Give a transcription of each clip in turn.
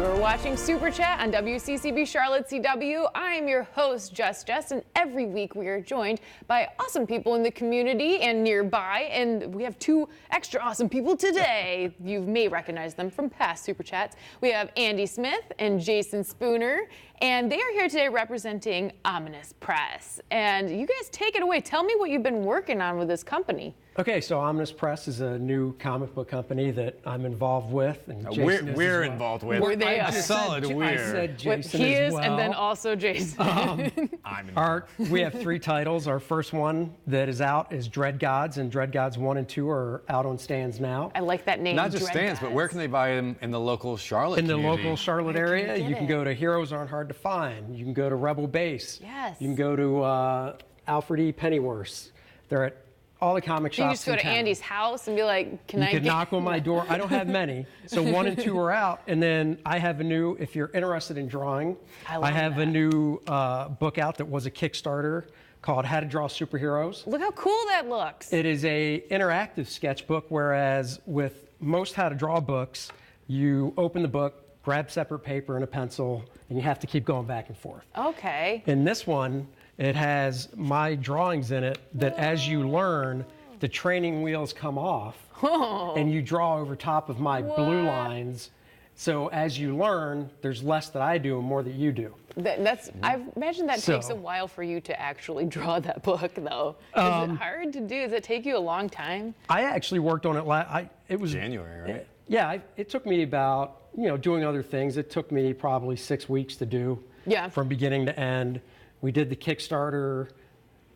are watching Super Chat on WCCB Charlotte CW. I am your host, Jess, and every week we are joined by awesome people in the community and nearby, and we have two extra awesome people today. You may recognize them from past Super Chats. We have Andy Smith and Jason Spooner, and they are here today representing Ominous Press. And you guys take it away. Tell me what you've been working on with this company. Okay, so Ominous Press is a new comic book company that I'm involved with, and Jason is we're as well. involved with. We're they a are. solid I we're. said Jason He as is, well. and then also Jason. I'm involved. We have 3 titles. Our first one that is out is Dread Gods, and Dread Gods 1 and 2 are out on stands now. I like that name. Not just Dread stands, but where can they buy them in the local Charlotte In the community? local Charlotte Where can area, they get you can it? go to Heroes Aren't Hard to Find. You can go to Rebel Base. Yes. You can go to Alfred E. Pennyworth. They're at all the comic shops. You just go in to town. Andy's house and be like, can You I could get knock on my door. I don't have many. So 1 and 2 are out. And then I have a new, if you're interested in drawing, I have love a that. new book out that was a Kickstarter called How to Draw Superheroes. Look how cool that looks. It is a interactive sketchbook, whereas with most how to draw books, you open the book, grab separate paper and a pencil, and you have to keep going back and forth. Okay. In this one, it has my drawings in it that as you learn, the training wheels come off and you draw over top of my blue lines. So as you learn, there's less that I do and more that you do. I imagine that takes a So- while for you to actually draw that book, though. Is it hard to do? Does it take you a long time? I actually worked on it. It was January, right? Yeah, it took me about, doing other things. It took me probably 6 weeks to do. Yeah. From beginning to end. We did the Kickstarter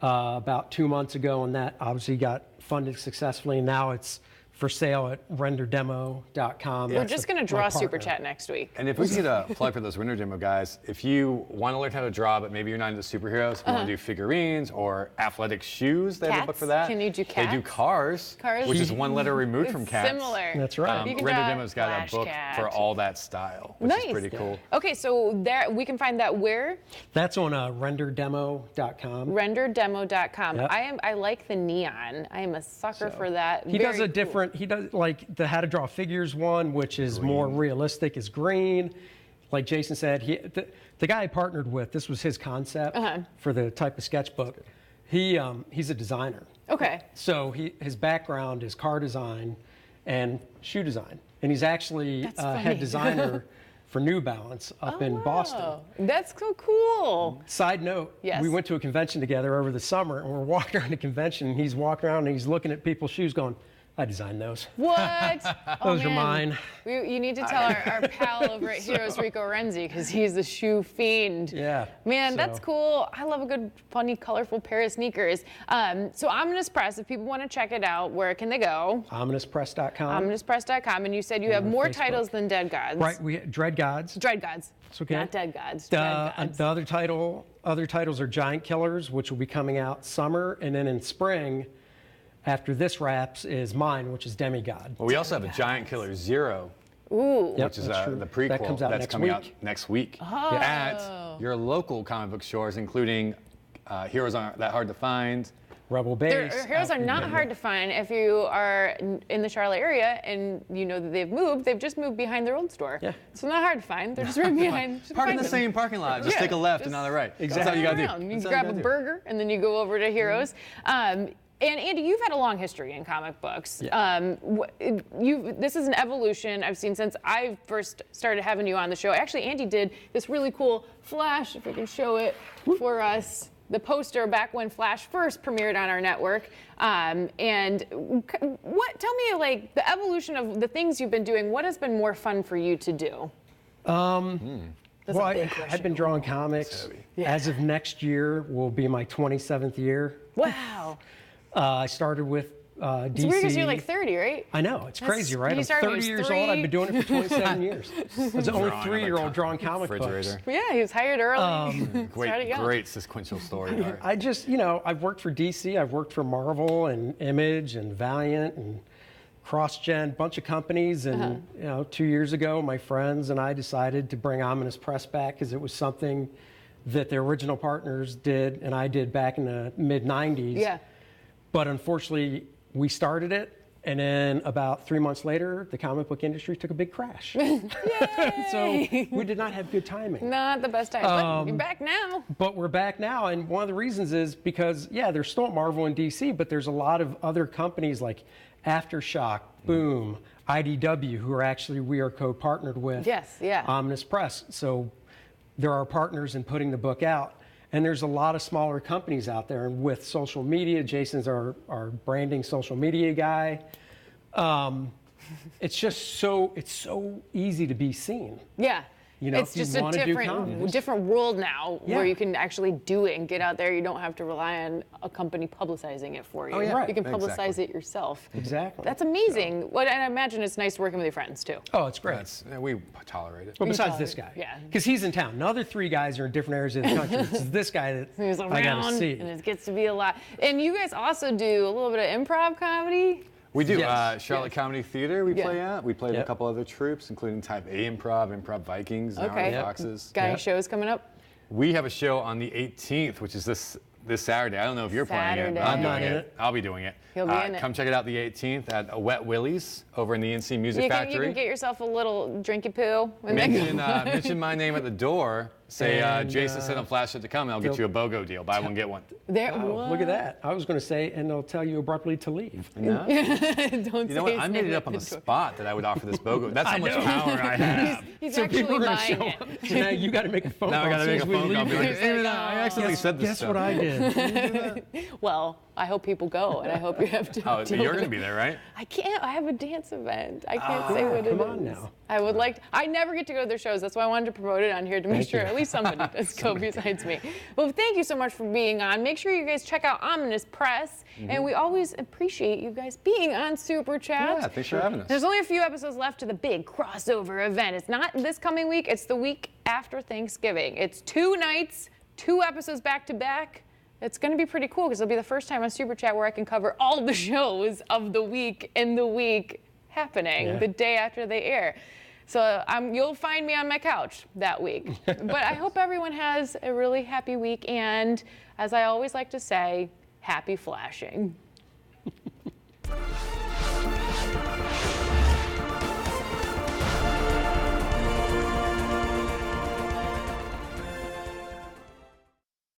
about 2 months ago, and that obviously got funded successfully. Now it's for sale at renderdemo.com. We're just going to draw Super Chat next week. And if we can get a plug for those Render Demo guys, if you want to learn how to draw, but maybe you're not into superheroes, you want to do figurines or athletic shoes, they have a book Cats? for that. Can you do They cats? do cars, Cars? which is 1 letter removed from It's cats. similar. That's right. You can Render draw Demo's got a Flash book Cat. for all that style, which Nice. is pretty cool. Okay, so there we can find that where? That's on renderdemo.com. Renderdemo.com. Yep. I like the neon. I am a sucker for that. He does Very a different, he does like the How to Draw Figures one, which is more realistic, is green. Like Jason said, the guy I partnered with, this was his concept for the type of sketchbook. He's a designer. Cool. Okay. So his background is car design and shoe design. And he's actually That's funny. head designer for New Balance up in Boston. Oh, that's so cool. Side note, Yes. we went to a convention together over the summer, and we're walking around the convention, and he's walking around and he's looking at people's shoes going, I designed those. What? Those are mine. You need to tell our pal over at Heroes, Rico Renzi, because he's a shoe fiend. Yeah, Man, that's so- cool. I love a good, funny, colorful pair of sneakers. So Ominous Press, if people want to check it out, where can they go? OminousPress.com. OminousPress.com. And you said you have on more Facebook. titles than Dead Gods. Right, we Dread Gods. Dread Gods. It's okay. Not Dead Gods. Dread Gods. The other titles are Giant Killers, which will be coming out summer, and then in spring, after this wraps, is mine, which is Demigod. Well, we also have a Giant Killer Zero, Ooh. Yep, which is that's true. the prequel That comes out that's next coming week. out next week Oh. at your local comic book stores, including Heroes Aren't That Hard to Find. Rebel Base. Heroes are not hard to find if you are in the Charlotte area and you know that they've moved. They've just moved behind their old store. Yeah. So not hard to find. They're just right behind. Just Park in find the them. same parking lot. Just Yeah, take a left and just on the right. Exactly. That's all you gotta around. do. You That's all grab gotta a do. burger and then you go over to Heroes. And Andy, you've had a long history in comic books. Yeah. This is an evolution I've seen since I first started having you on the show. Actually, Andy did this really cool Flash, if we can show it for us, the poster back when Flash first premiered on our network. Tell me, like, the evolution of the things you've been doing, what has been more fun for you to do? Well, I've been drawing comics. As of next year will be my 27th year. Wow. I started with DC. It's weird because you're like 30, right? I know, it's crazy, right? you I'm started when 30 you years was old. I've 3. been doing it for 27 years. I was the only Drawing on a 3-year-old drawing comic books. refrigerator. Yeah, he was hired early. Started Great, young. great sequential story. arc. I just, I've worked for DC, I've worked for Marvel and Image and Valiant and CrossGen, bunch of companies. And, 2 years ago, my friends and I decided to bring Ominous Press back because it was something that the original partners did and I did back in the mid-90s. Yeah. But unfortunately, we started it And then about 3 months later, the comic book industry took a big crash. So we did not have good timing. Not the best time, but you're back now. But we're back now, and one of the reasons is because, yeah, there's still Marvel and DC, but there's a lot of other companies like Aftershock, Boom, IDW, who are actually, we are co-partnered with Yes, yeah. Ominous Press. So there are partners in putting the book out. And there's a lot of smaller companies out there. And with social media, Jason's our branding social media guy. It's just it's so easy to be seen. Yeah. You know, it's if you just a wanna do comics. different world now Yeah. where you can actually do it and get out there. You don't have to rely on a company publicizing it for you. Oh, yeah. Right. You can publicize Exactly. it yourself. Exactly. That's amazing. Well, and I imagine it's nice working with your friends too. Oh, it's great. We tolerate it. But besides tolerate this it, guy. yeah. Because he's in town. The other three guys are in different areas of the country. It's this guy that He's I got to around, see. and it gets to be a lot. And you guys also do a little bit of improv comedy. We do. Yes. Charlotte Comedy Theater we play at. We played Yep. a couple other troops, including Type A Improv, Improv Vikings, and Okay. Army Yep. Foxes. Got any Yeah. shows coming up? We have a show on the 18th, which is this Saturday. I don't know if you're playing it, but Saturday. I'm I'm not doing in it. it. I'll be doing it. He'll be in it. Come check it out the 18th at Wet Willie's over in the NC Music You Factory. can get yourself a little drinky poo. And then Mention my name at the door. Say And, Jason sent a flash it to come, and I'll get you a BOGO deal. Buy one, get one. there, Oh, look at that. I was going to say, and they'll tell you abruptly to leave. No? Don't You know say what? his I made name it up at on the door. spot that I would offer this BOGO. That's how much power I have. He's So actually people are going to buying show it. up. So now you got to make a phone Now I call. got to as make a soon as phone we call. leave. Be like, He's "Hey, like, man, I accidentally said this Guess stuff." what I did? Well, I hope people go, and I hope you have to. Oh, deal you're with going to it. be there, right? I can't. I have a dance event. I can't say what it is. come on now. I would like. I never get to go to their shows. That's why I wanted to promote it on here to make Thank sure you. at least somebody does go besides me. Well, thank you so much for being on. Make sure you guys check out Ominous Press, and we always appreciate you guys being on Super Chat. Yeah, thanks for having us. There's only a few episodes left to the big crossover event. It's not this coming week. It's the week after Thanksgiving. It's 2 nights, 2 episodes back to back. It's going to be pretty cool because it'll be the first time on Super Chat where I can cover all the shows of the week in the week happening the day after they air. So you'll find me on my couch that week. But I hope everyone has a really happy week. And as I always like to say, happy flashing.